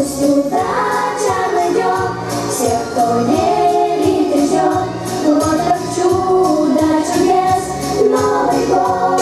Пусть удача найдет всех, кто верит и ждет. Вот так чудо чудес Новый год.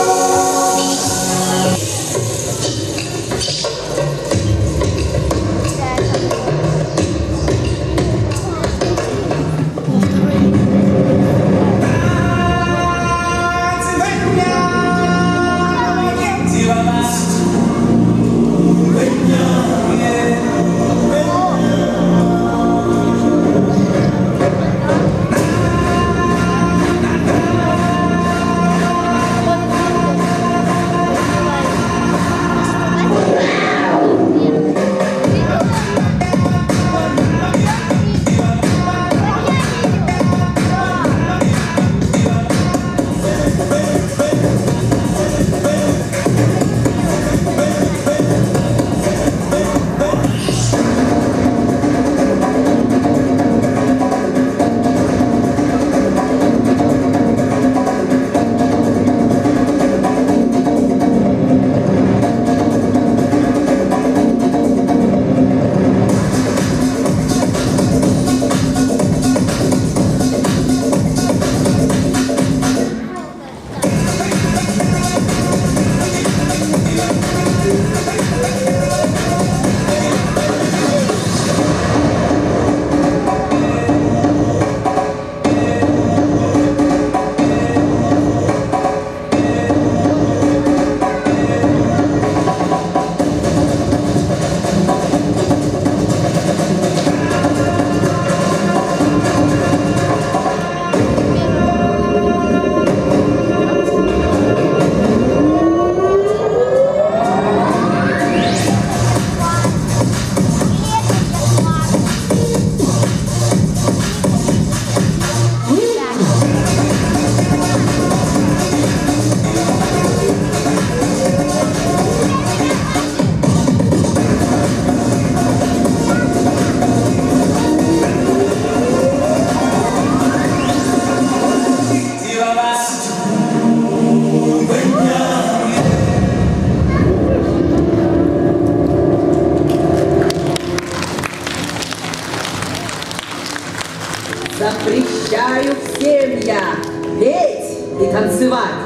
Запрещаю всем я петь и танцевать.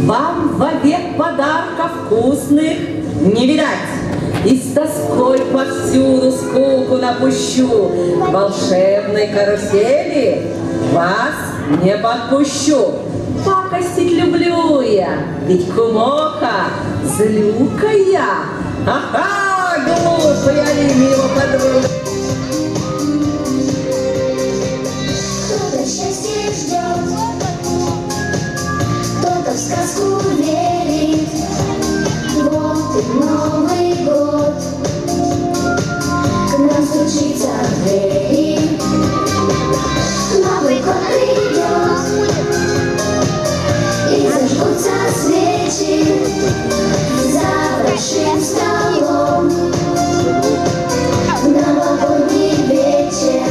Вам вовек подарков вкусных не видать. И с тоской повсюду скуку напущу. К волшебной карусели вас не подпущу. Пакостить люблю я, ведь кумоха злюка я. Ага, глупая ли его подруга. В сказку верит, вот и Новый год к нам стучится в двери. Новый год придет, и зажгутся свечи за большим столом. В новогодний вечер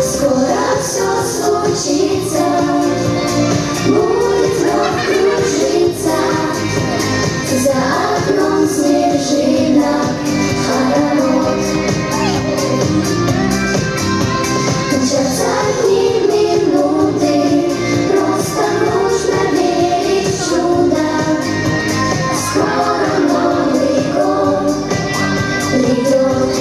скоро все случится. Будет вновь кружиться за окном снежинок хоровод. Мчатся дни, минуты, просто нужно верить в чудо. Скоро Новый год придет.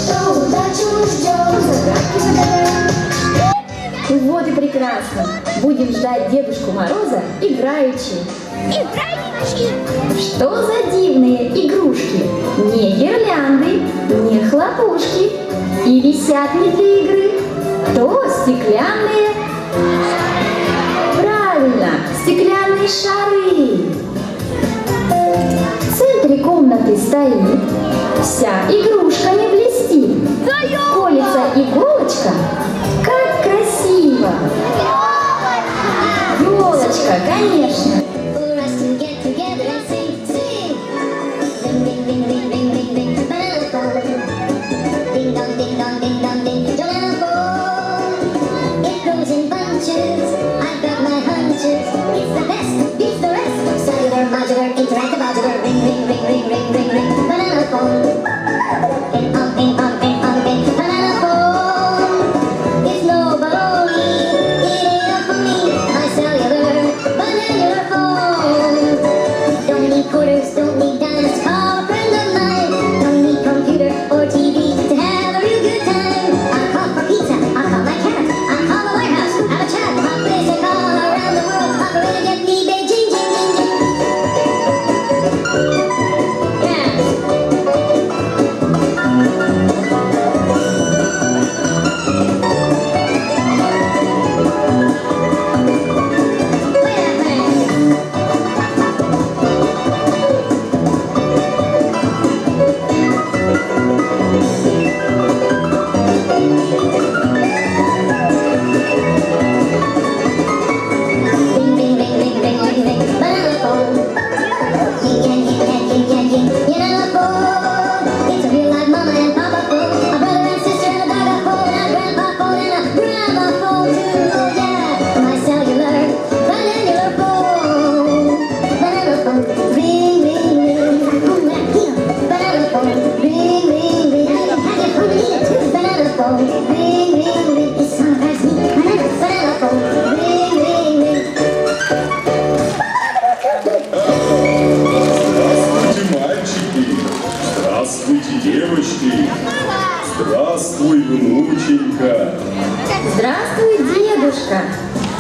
Кто удачу ждет, загадки загадает. Вот и прекрасно. Будем ждать Дедушку Мороза играючи. Что за дивные игрушки? Не гирлянды, не хлопушки. И висят не для игры, то стеклянные. Правильно, стеклянные шары. В центре комнаты стоит, вся игрушками блестит. Колется иголочка, как красиво! Елочка, конечно! Interactive algebra, ring, ring. ring, ring, ring, ring, ring, ring, banana phone. Ring on, ring on, ring on, ring, banana phone. It's no baloney, it ain't up for me. My cellular, banana phone. Don't need quarters, don't need dimes, call a friend of mine. Don't need computer or TV to have a real good time. I'll call for pizza, I'll call my cat, I'll call the White House, have a chat. My place I call around the world, operator get me Beijing, jing, jing, jing. Yeah. Ring, ring, ring, ring, ring, ring, ring, banana phone. Yin, yang, yin, yang, yin, yang, yin, banana phone. It's a real life mama and papa phone, a brother and sister and a dada phone, a grandpa phone and a grandma phone too. Oh yeah, my cellular, banana phone. Banana phone, ring, ring, ring. Oh man, here, banana phone, ring, ring, ring. I can have your phone and eat it too. Banana phone, ring, ring, ring. It sounds like me. Banana phone, ring, ring, ring. Здравствуйте, мальчики! Здравствуйте, девочки! Здравствуй, внученька! Здравствуй, дедушка!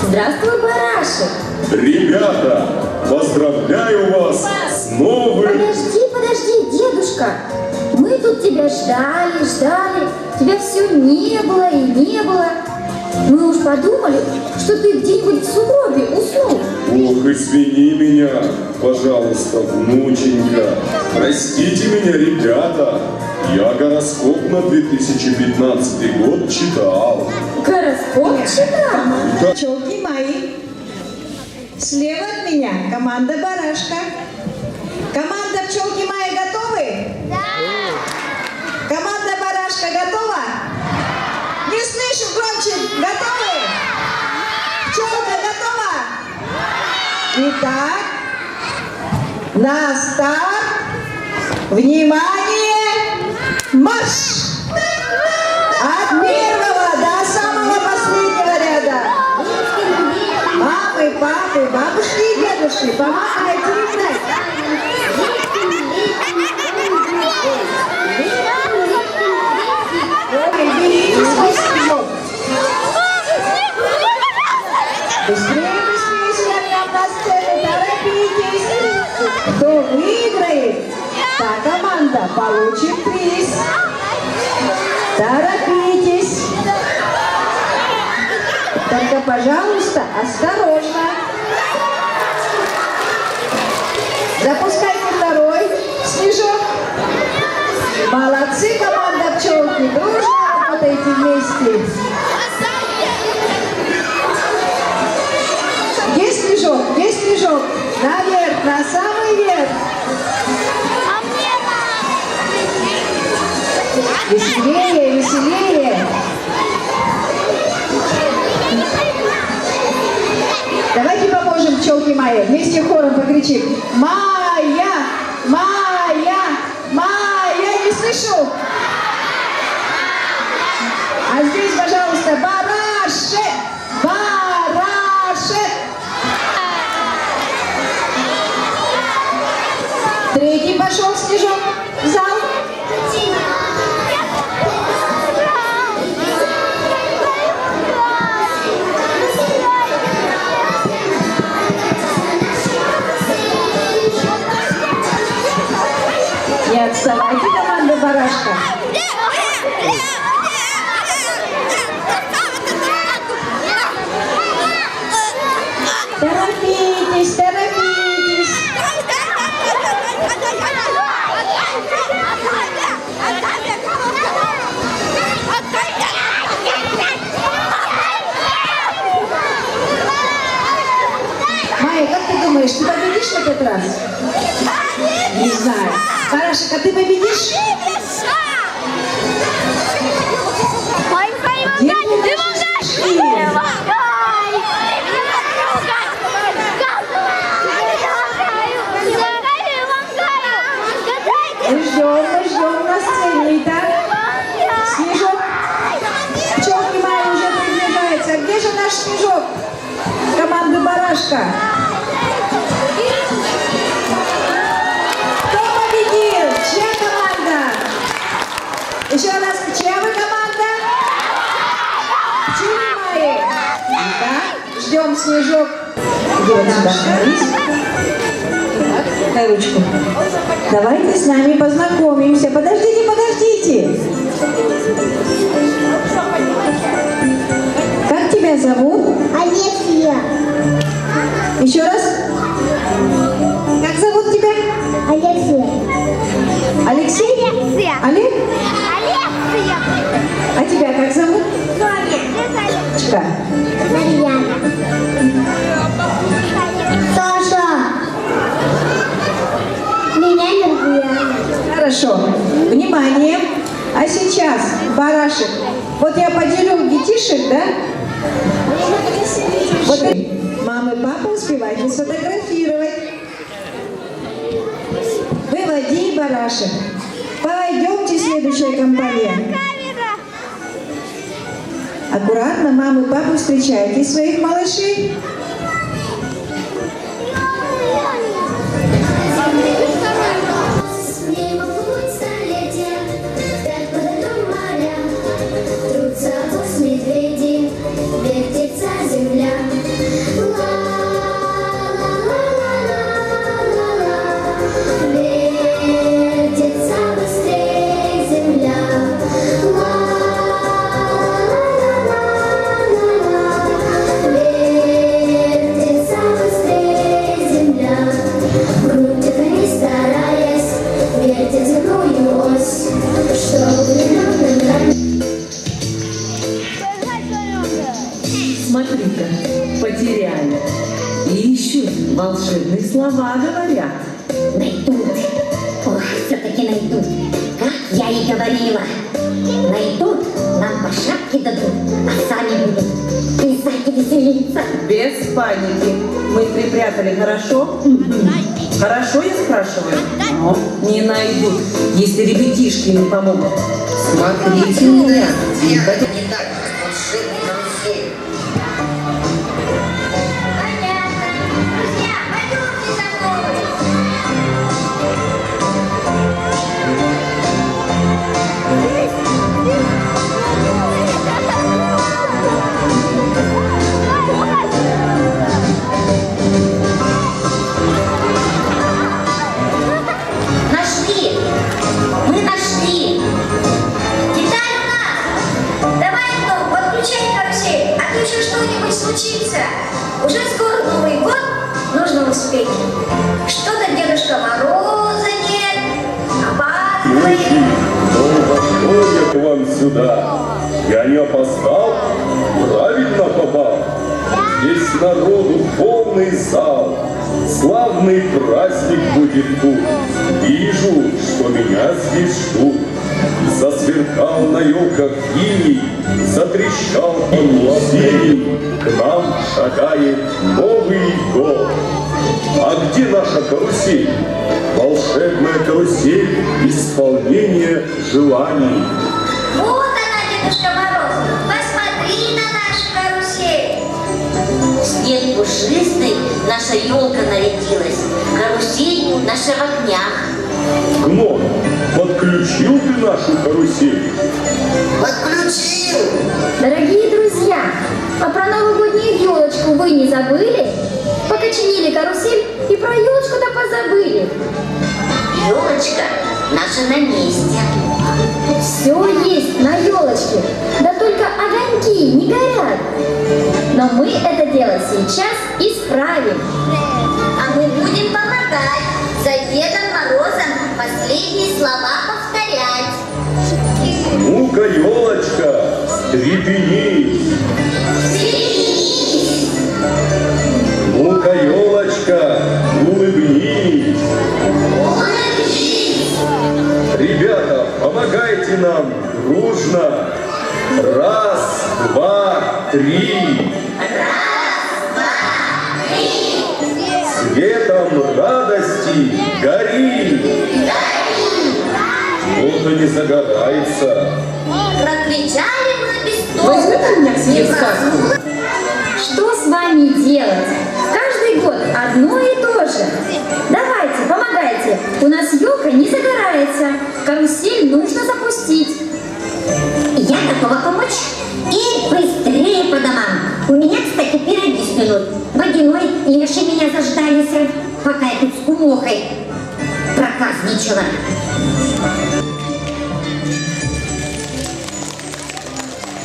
Здравствуй, барашек! Ребята, поздравляю вас с новым... Подожди, дедушка! Мы тут тебя ждали, тебя все не было и не было. Мы уж подумали, что ты где-нибудь в сугробе уснул. Ох, извини меня, пожалуйста, внученька. Простите меня, ребята. Я гороскоп на 2015 год читал. Гороскоп читал? Пчелки мои. Слева от меня команда барашка. Команда пчелки мои готовы? Да! Команда барашка готова? Не слышу громче. Готовы? Пчелка готова? Итак, на старт. Внимание! Марш! От первого до самого последнего ряда. Мамы, папы, бабушки и дедушки, помогайте играть. Ой, берите свой снежок. Быстрее, славям на сцену, торопитесь. Кто выиграет, та команда получит приз. Торопитесь. Только, пожалуйста, осторожно. Запускайте второй снежок. Молодцы, команда пчелки. Дружно работаете вместе. Есть снежок? Есть снежок? Наверх, на самый верх. Веселее, веселее. Давайте поможем пчелке Майе. Вместе хором покричим. Майя, Майя, Майя. Не слышу. А здесь, пожалуйста, барашек, барашек. Третий пошел снежок в зал. Не отставайте, команда барашка. Торопитесь, торопитесь. Майя, как ты думаешь, ты победишь в этот раз? Не знаю. Барашек, а ты победишь? Мы ждем на сцене. Итак, Снежок. Пчелки мои уже приближаются. Где же наш Снежок? Команда «Барашка». Кто победил? Чья команда? Еще раз, чья вы команда? Пчелы мои. Итак, ждем Снежок. Иди вот сюда, становись. Дай ручку. Давайте с нами познакомимся. Подождите. Как тебя зовут? Алексия. Еще раз. Как зовут тебя? Алексия. Алексей? Алексия. Олег? Алексия. А тебя как зовут? Чка. Марьяна. Саша. Меня Марьяна. Хорошо. Внимание. А сейчас, барашек, вот я поделю детишек, да? Вот мама и папа успевайте сфотографировать. Выводи, барашек. Пойдемте, следующая компания. Аккуратно, мамы и папы, встречайте своих малышей. Смотри-ка, потеряли. И ищут, волшебные слова говорят. Найдут. Ох, все-таки найдут. Как я и говорила. Найдут, нам по шапке дадут, а сами будут писать и веселиться. Без паники. Мы припрятали, хорошо? Хорошо, я спрашиваю? Но не найдут, если ребятишки не помогут. Смотрите меня. Тихо. Не так, волшебный карусель. Понятно. Друзья, пойдемте за мной. Нашли! Мы нашли! Деталь у нас! Давай, Том, подключай карусель, а то еще что-нибудь случится. Уже скоро Новый год, нужно успеть. Что-то Дедушка Мороза нет, опаздывает. Ну, пошел я к вам сюда. Я не опоздал, правильно попал. Здесь народу полный зал. Славный праздник будет тут. Вижу, что меня здесь ждут. Засверкал на елках иней, затрещал синий. К нам шагает Новый год. А где наша карусель? Волшебная карусель исполнения желаний. Вот она, Дедушка Мороз, посмотри на нашу карусель. Снег пушистый, наша елка нарядилась, карусель наша в огнях. Гном, подключил ты нашу карусель? Подключил! Дорогие друзья, а про новогоднюю елочку вы не забыли? Пока чинили карусель и про елочку-то позабыли. Елочка наша на месте. Все есть на елочке, да только огоньки не горят. Но мы это дело сейчас исправим. А мы будем помогать за Дедом Морозом последние слова повторять. Ну-ка, елочка, стрепенись. Ну-ка, елочка, улыбнись. Ребята, помогайте нам дружно. Раз, два, три. Светом радости гори. не загорается. Прокричали мы без Возьми ты меня к себе в сказку. Что с вами делать? Каждый год одно и то же. Давайте, помогайте. У нас елка не загорается. Карусель нужно запустить. Я готова помочь. И быстрее по домам. У меня, кстати, пироги стынут. Водяной леший меня заждались, пока я тут с кумохой проказничала.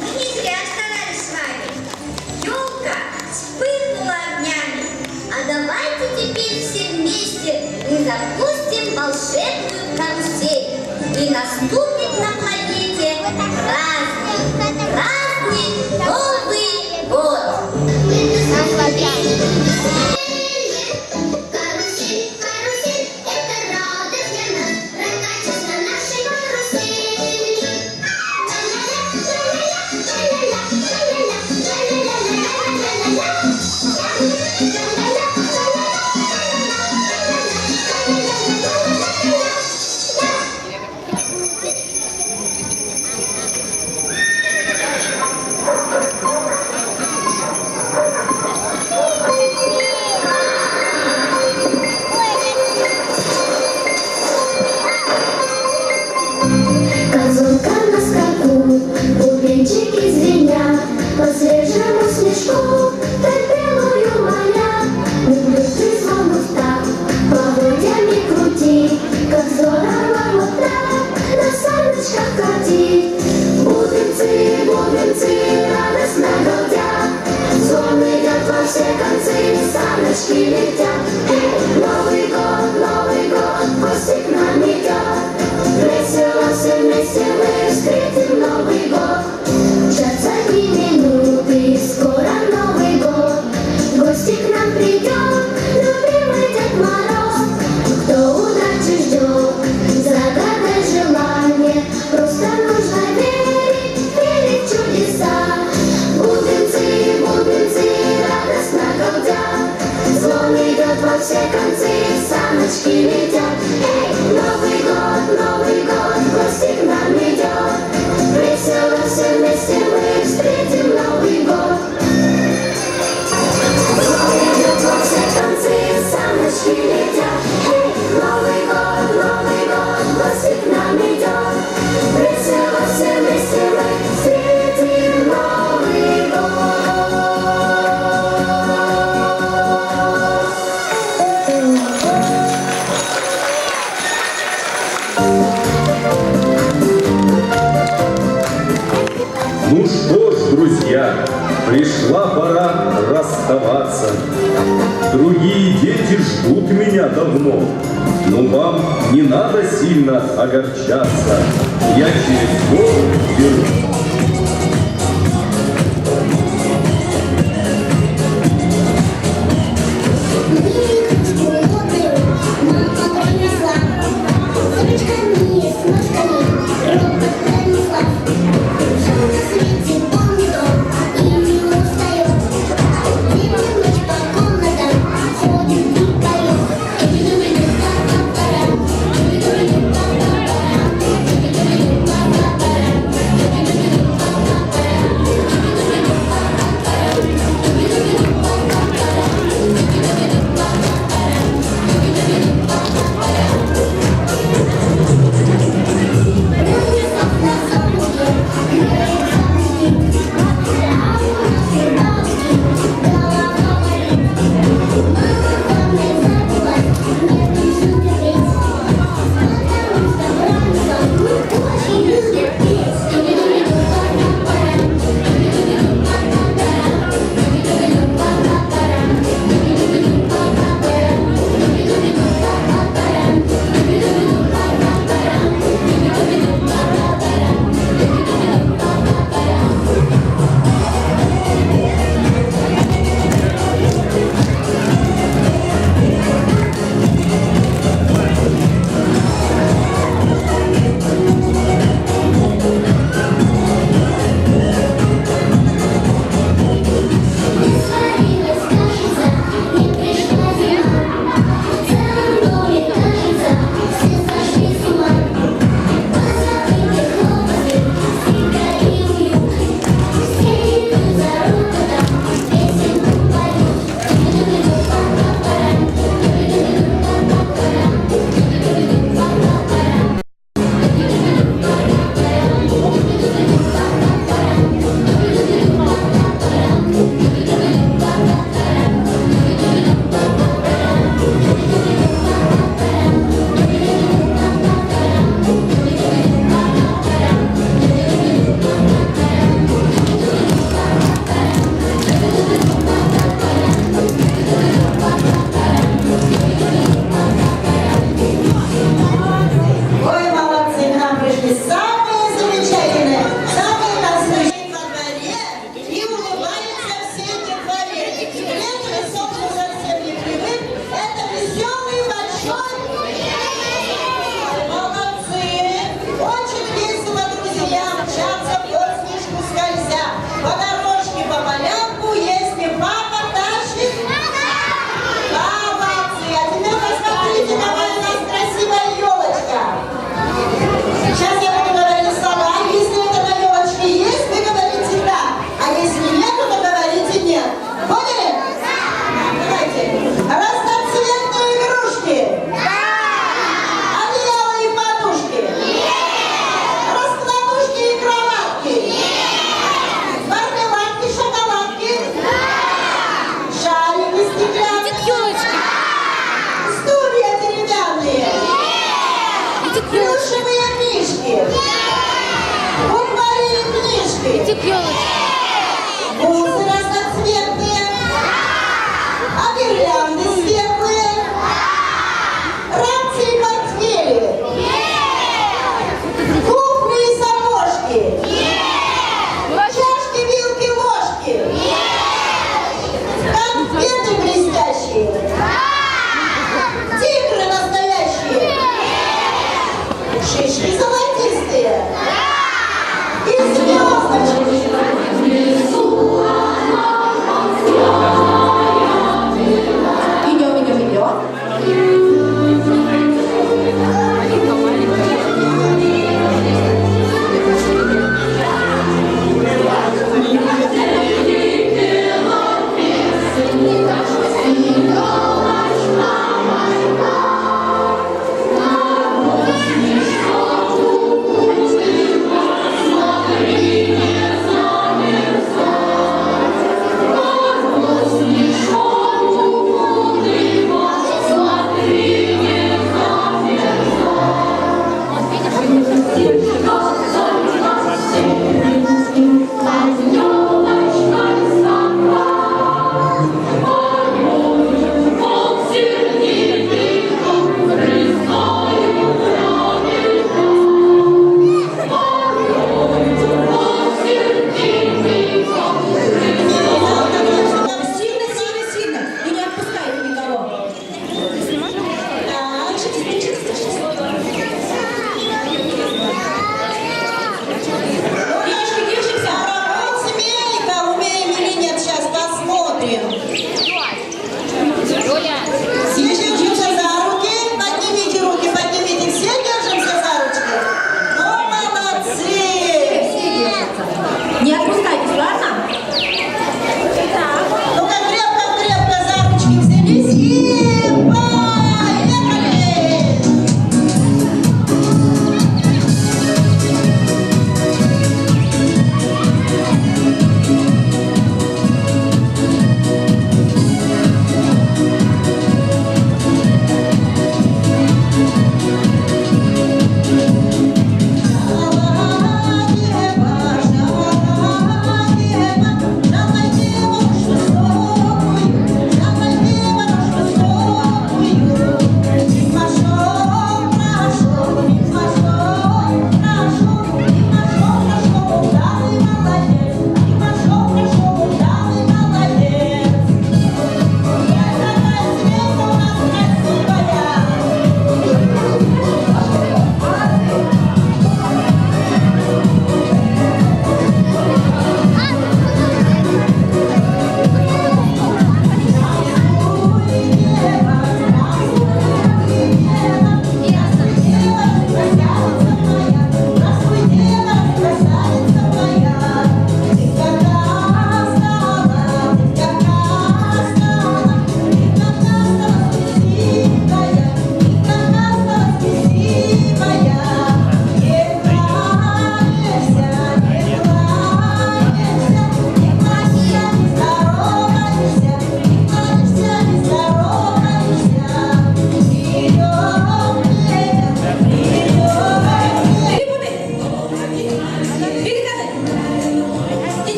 Мы не зря старались с вами. Елка вспыхнула огнями. А давайте теперь все вместе и запустим волшебную карусель. И наступит на планете праздник. Праздник Новый год. Карусель, карусель, это радость для нас. Прокатись на нашей карусели. Козулка на скаку, бубенчики звенят, по свежему снежку белую манят. Люблю ты звонок так, поводьями крути, как здорово вот так на саночках катить. Бубенцы, радостно галдят, звон идет во все концы, саночки летят. Новый год, гости к нам идет. Весело все вместе мы встретим Новый год. Мчатся дни, минуты, скоро Новый год. В гости к нам придет любимый Дед Мороз. Кто удачи ждет, загадай желание. Просто нужно верить, верить в чудеса. Бубенцы, радостно галдят, звон идет во все концы, саночки летят. Новый год, в гости к нам идет. Весело все вместе мы встретим Новый год. Звон идет во все концы, саночки летят. Новый год, в гости к нам идет. Весело все вместе мы встретим Новый год. Ну что ж, друзья, пришла пора расставаться. Другие дети ждут меня давно, но вам не надо сильно огорчаться. Я через год вернусь. Ходим и поем. Плюшевые мишки. Букварные книжки. Бусы разноцветные. А гирлянды светлые. Ранцы и портфели. Кухни и сапожки. Чашки, вилки, ложки. Конфеты блестящие. Тигры настоящие. Шишки золотистые. И звездочки. Идем.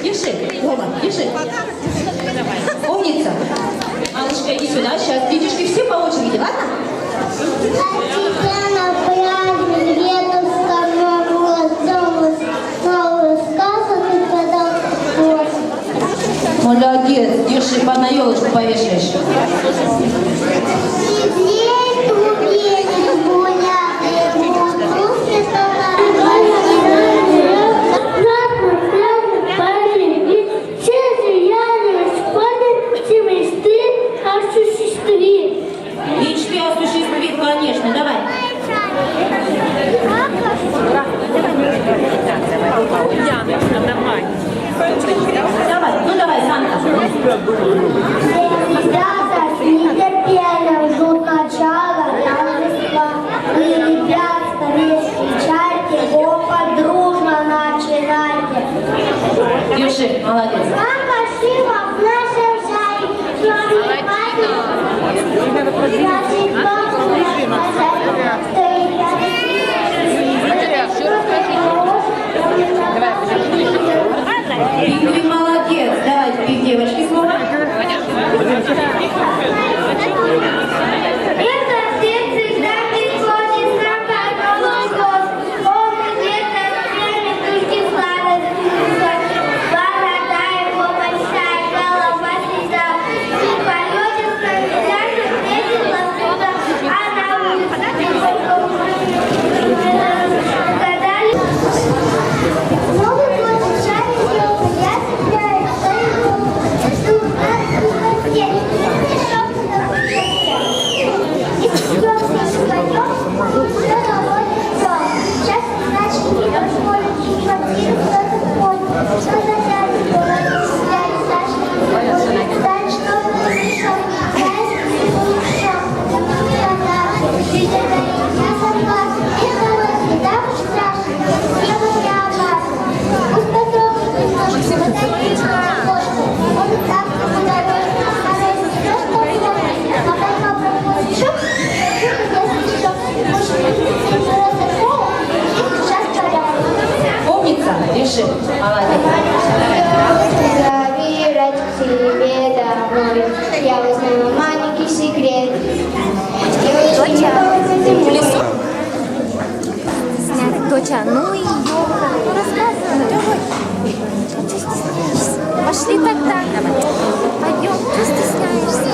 держи. Рома, держи. Умница. Аллочка, иди сюда. Сейчас детишки все по очереди, ладно? Молодец, держи, на елочку повешаешь. Мечты осуществить, конечно, давай. Давай, ну давай, Санка. Ребята нетерпение ждут начала торжества. Вы, ребят, скорее встречайте, опа, дружно начинайте. Держи, молодец. Мама шила в нашем шаре, черный Пингвин молодец. Давайте, пик девочки слово. это сердце всегда приходит на подробный год. Он где-то время только сладость. Борода его большая, голова всегда. И полетит на медали, встретит лоскута, а на улице гадали. Новый год в шаре елка, я цепляю, стою. Жду нас в высоте, и шапка на высоте. И съемся вдвоем, все довольно все. Сейчас значит не дозволит, и квартиру кто-то входит. Что за дядя, говорит, дядя Саша, знаешь, что было еще? Знаешь, что было еще? Ты говоришь, я согласна, это вот всегда уж страшно, мне вот не опасно. Пусть потрогает немножко, подойдите к окошку. Он так по дороге, второй идет по дороге, а потом проходит шум, если что, может быть, просто шоу, и сейчас порядок. Умница, реши. Молодец. Заверять к себе домой, я узнала маленький секрет. Доча, ну и елка, ну рассказывай. Пошли тогда. Пойдем, что стесняешься?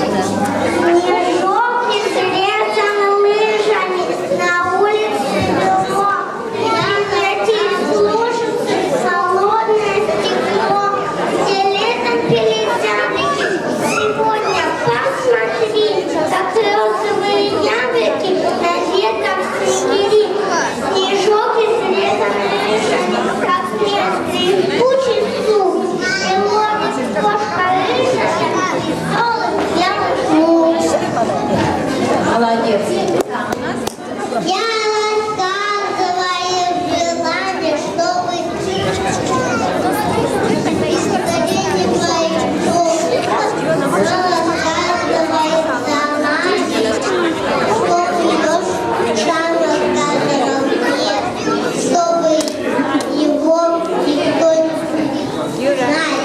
Снежок не срезан лыжами, на улице тепло. Прекратить слушаться холодное стекло. Все летом пили зяблики, сегодня посмотри, как розовые яблоки на ветках снегири. Снежок и срезан лыжами, как местный кучи суп. И ловит кошка рыжая, и солод белый лук. Молодец. Я рассказываю желание, чтобы искорение твоих душ. Рассказывай сама, что идешь шагом нет, чтобы его никто не знает.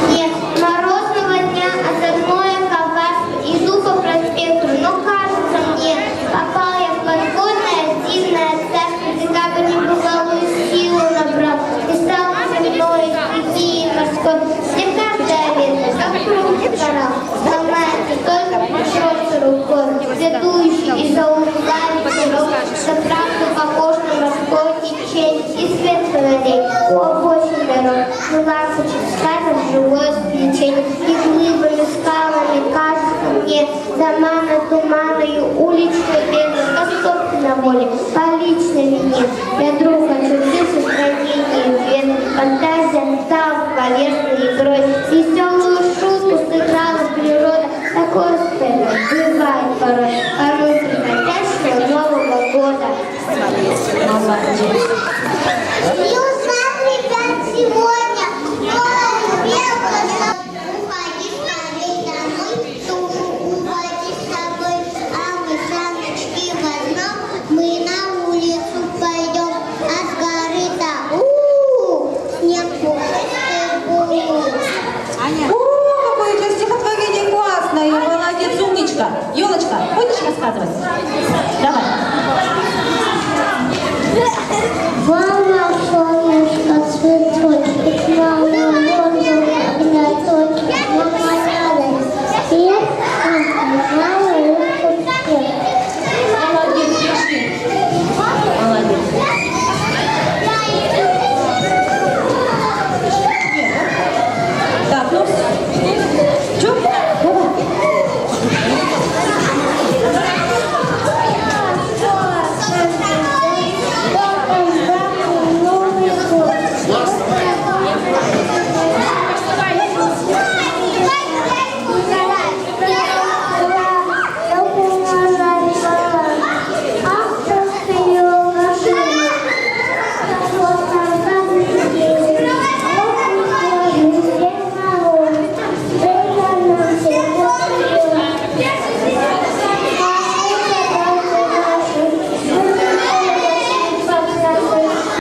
Еще морозного дня от одной коварства иду по проспекту, но кажется мне, попал я в подводное дивное царство, декабрь небывалую силу набрал, и стал за мной стихии морской, слегка давится, как круг коралл, сломается только пришелся рукой, цветующий из-за угла ветерок, за правду похож на морское течение, и свет фонарей, очень дорог, жила хочет сказать живое сплетение, и глыбами, скалами кажется мне, дома над туманою, уличную бездну, как собственно воле, по личной вине. Я друг очутился в сохранении вен, фантазия стала полезной игрой, веселую шутку сыграла природа, такое сцена бывает порой, порой приходящего Нового года. Молодец.